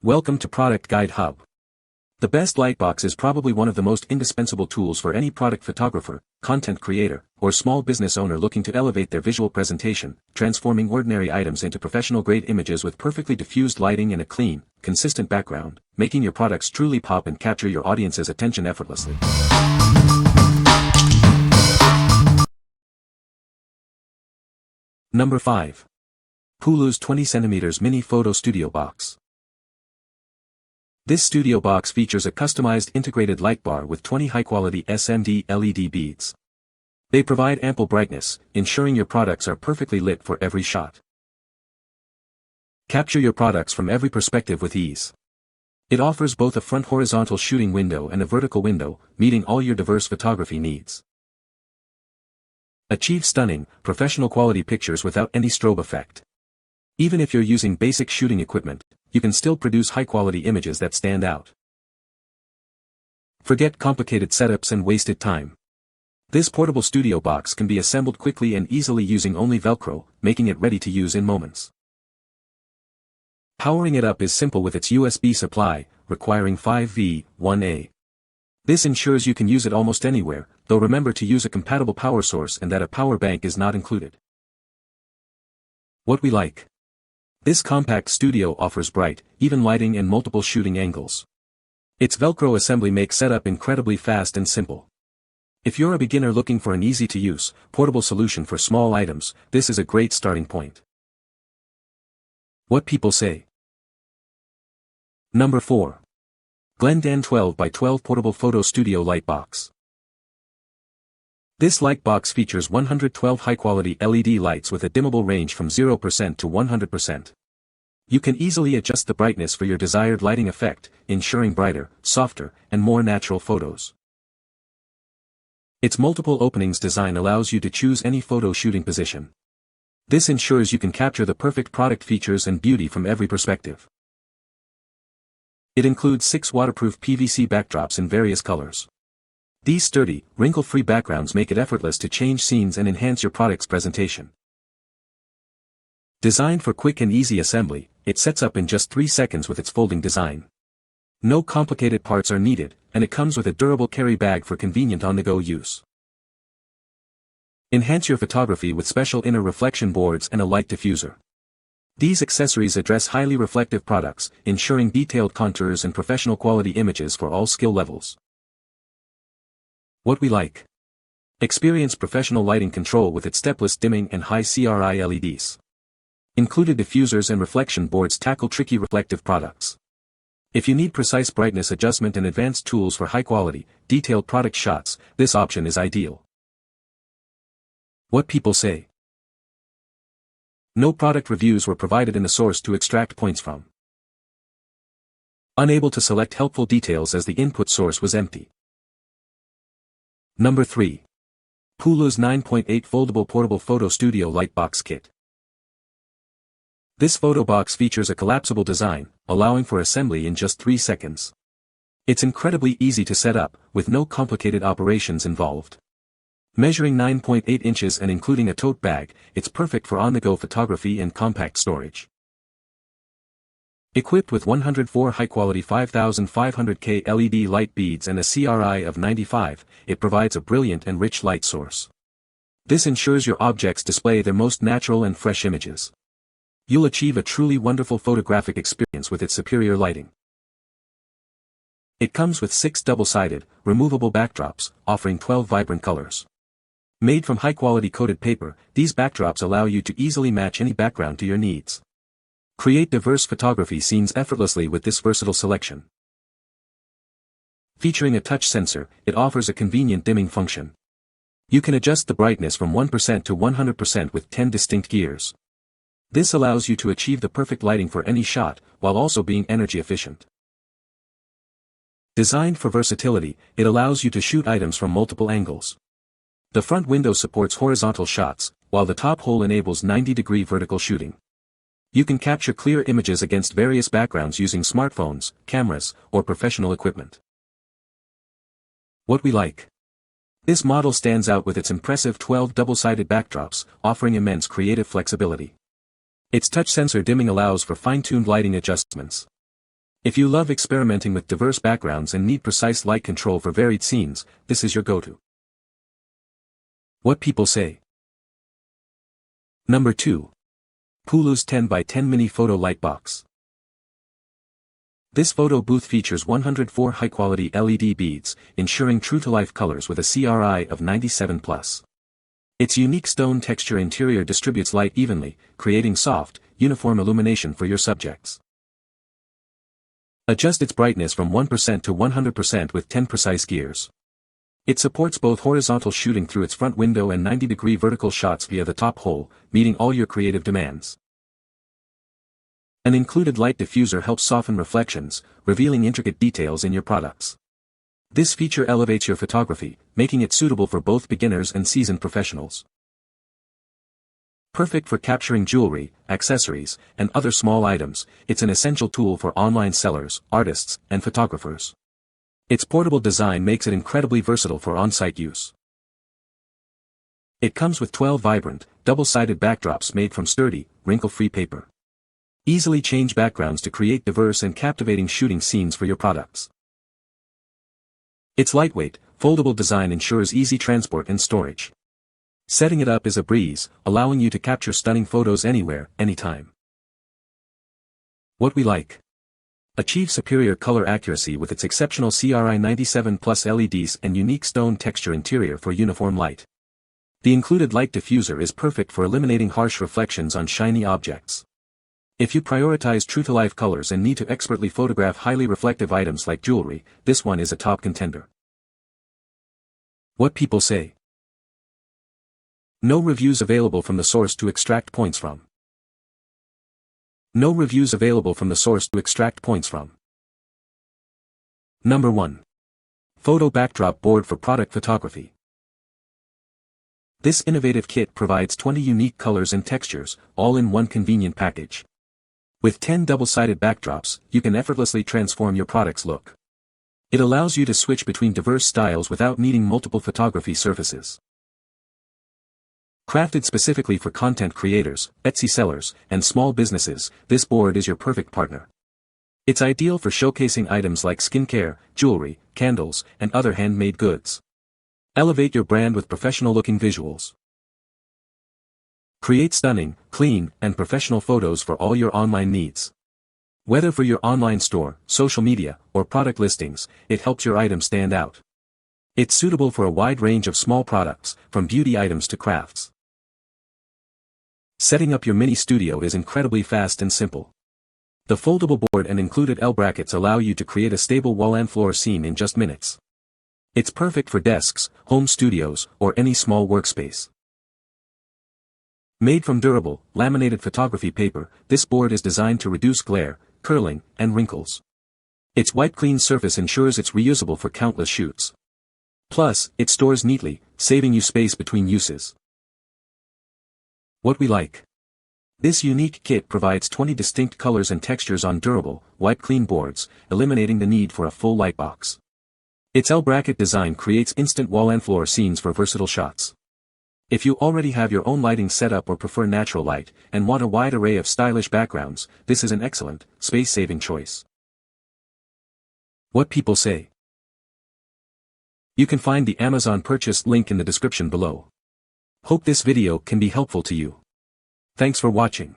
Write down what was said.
Welcome to Product Guide Hub. The best Lightbox is probably one of the most indispensable tools for any product photographer, content creator, or small business owner looking to elevate their visual presentation, transforming ordinary items into professional-grade images with perfectly diffused lighting and a clean, consistent background, making your products truly pop and capture your audience's attention effortlessly. Number 5. PULUZ 20cm Mini Photo Studio Box. This studio box features a customized integrated light bar with 20 high-quality SMD LED beads. They provide ample brightness, ensuring your products are perfectly lit for every shot. Capture your products from every perspective with ease. It offers both a front horizontal shooting window and a vertical window, meeting all your diverse photography needs. Achieve stunning, professional-quality pictures without any strobe effect. Even if you're using basic shooting equipment, you can still produce high-quality images that stand out. Forget complicated setups and wasted time. This portable studio box can be assembled quickly and easily using only Velcro, making it ready to use in moments. Powering it up is simple with its USB supply, requiring 5V1A. This ensures you can use it almost anywhere, though remember to use a compatible power source and that a power bank is not included. What we like. This compact studio offers bright, even lighting and multiple shooting angles. Its Velcro assembly makes setup incredibly fast and simple. If you're a beginner looking for an easy-to-use, portable solution for small items, this is a great starting point. What people say. Number 4. Glendan 12x12 Portable Photo Studio Lightbox. This lightbox features 112 high-quality LED lights with a dimmable range from 0% to 100%. You can easily adjust the brightness for your desired lighting effect, ensuring brighter, softer, and more natural photos. Its multiple openings design allows you to choose any photo shooting position. This ensures you can capture the perfect product features and beauty from every perspective. It includes 6 waterproof PVC backdrops in various colors. These sturdy, wrinkle-free backgrounds make it effortless to change scenes and enhance your product's presentation. Designed for quick and easy assembly, it sets up in just 3 seconds with its folding design. No complicated parts are needed, and it comes with a durable carry bag for convenient on-the-go use. Enhance your photography with special inner reflection boards and a light diffuser. These accessories address highly reflective products, ensuring detailed contours and professional-quality images for all skill levels. What we like. Experience professional lighting control with its stepless dimming and high CRI LEDs. Included diffusers and reflection boards tackle tricky reflective products. If you need precise brightness adjustment and advanced tools for high-quality, detailed product shots, this option is ideal. What people say. No product reviews were provided in the source to extract points from. Unable to select helpful details as the input source was empty. Number 3. PULUZ 9.8 Foldable Portable Photo Studio Lightbox Kit. This photo box features a collapsible design, allowing for assembly in just 3 seconds. It's incredibly easy to set up, with no complicated operations involved. Measuring 9.8 inches and including a tote bag, it's perfect for on-the-go photography and compact storage. Equipped with 104 high-quality 5500K LED light beads and a CRI of 95, it provides a brilliant and rich light source. This ensures your objects display their most natural and fresh images. You'll achieve a truly wonderful photographic experience with its superior lighting. It comes with 6 double-sided, removable backdrops, offering 12 vibrant colors. Made from high-quality coated paper, these backdrops allow you to easily match any background to your needs. Create diverse photography scenes effortlessly with this versatile selection. Featuring a touch sensor, it offers a convenient dimming function. You can adjust the brightness from 1% to 100% with 10 distinct gears. This allows you to achieve the perfect lighting for any shot, while also being energy efficient. Designed for versatility, it allows you to shoot items from multiple angles. The front window supports horizontal shots, while the top hole enables 90-degree vertical shooting. You can capture clear images against various backgrounds using smartphones, cameras, or professional equipment. What we like. This model stands out with its impressive 12 double-sided backdrops, offering immense creative flexibility. Its touch sensor dimming allows for fine-tuned lighting adjustments. If you love experimenting with diverse backgrounds and need precise light control for varied scenes, this is your go-to. What people say. Number 2. PULUZ 10 by 10 Mini Photo Lightbox. This photo booth features 104 high-quality LED beads, ensuring true-to-life colors with a CRI of 97+. Its unique stone texture interior distributes light evenly, creating soft, uniform illumination for your subjects. Adjust its brightness from 1% to 100% with 10 precise gears. It supports both horizontal shooting through its front window and 90-degree vertical shots via the top hole, meeting all your creative demands. An included light diffuser helps soften reflections, revealing intricate details in your products. This feature elevates your photography, making it suitable for both beginners and seasoned professionals. Perfect for capturing jewelry, accessories, and other small items, it's an essential tool for online sellers, artists, and photographers. Its portable design makes it incredibly versatile for on-site use. It comes with 12 vibrant, double-sided backdrops made from sturdy, wrinkle-free paper. Easily change backgrounds to create diverse and captivating shooting scenes for your products. Its lightweight, foldable design ensures easy transport and storage. Setting it up is a breeze, allowing you to capture stunning photos anywhere, anytime. What we like. Achieve superior color accuracy with its exceptional CRI 97+ LEDs and unique stone texture interior for uniform light. The included light diffuser is perfect for eliminating harsh reflections on shiny objects. If you prioritize true-to-life colors and need to expertly photograph highly reflective items like jewelry, this one is a top contender. What people say. No reviews available from the source to extract points from. No reviews available from the source to extract points from. Number 1. Photo Backdrop Board for Product Photography. This innovative kit provides 20 unique colors and textures, all in one convenient package. With 10 double-sided backdrops, you can effortlessly transform your product's look. It allows you to switch between diverse styles without needing multiple photography surfaces. Crafted specifically for content creators, Etsy sellers, and small businesses, this board is your perfect partner. It's ideal for showcasing items like skincare, jewelry, candles, and other handmade goods. Elevate your brand with professional-looking visuals. Create stunning, clean, and professional photos for all your online needs. Whether for your online store, social media, or product listings, it helps your item stand out. It's suitable for a wide range of small products, from beauty items to crafts. Setting up your mini studio is incredibly fast and simple. The foldable board and included L brackets allow you to create a stable wall and floor scene in just minutes. It's perfect for desks, home studios, or any small workspace. Made from durable, laminated photography paper, this board is designed to reduce glare, curling, and wrinkles. Its white clean surface ensures it's reusable for countless shoots. Plus, it stores neatly, saving you space between uses. What we like. This unique kit provides 20 distinct colors and textures on durable, white clean boards, eliminating the need for a full light box. Its L bracket design creates instant wall and floor scenes for versatile shots. If you already have your own lighting setup or prefer natural light, and want a wide array of stylish backgrounds, this is an excellent, space-saving choice. What people say. You can find the Amazon purchase link in the description below. Hope this video can be helpful to you. Thanks for watching.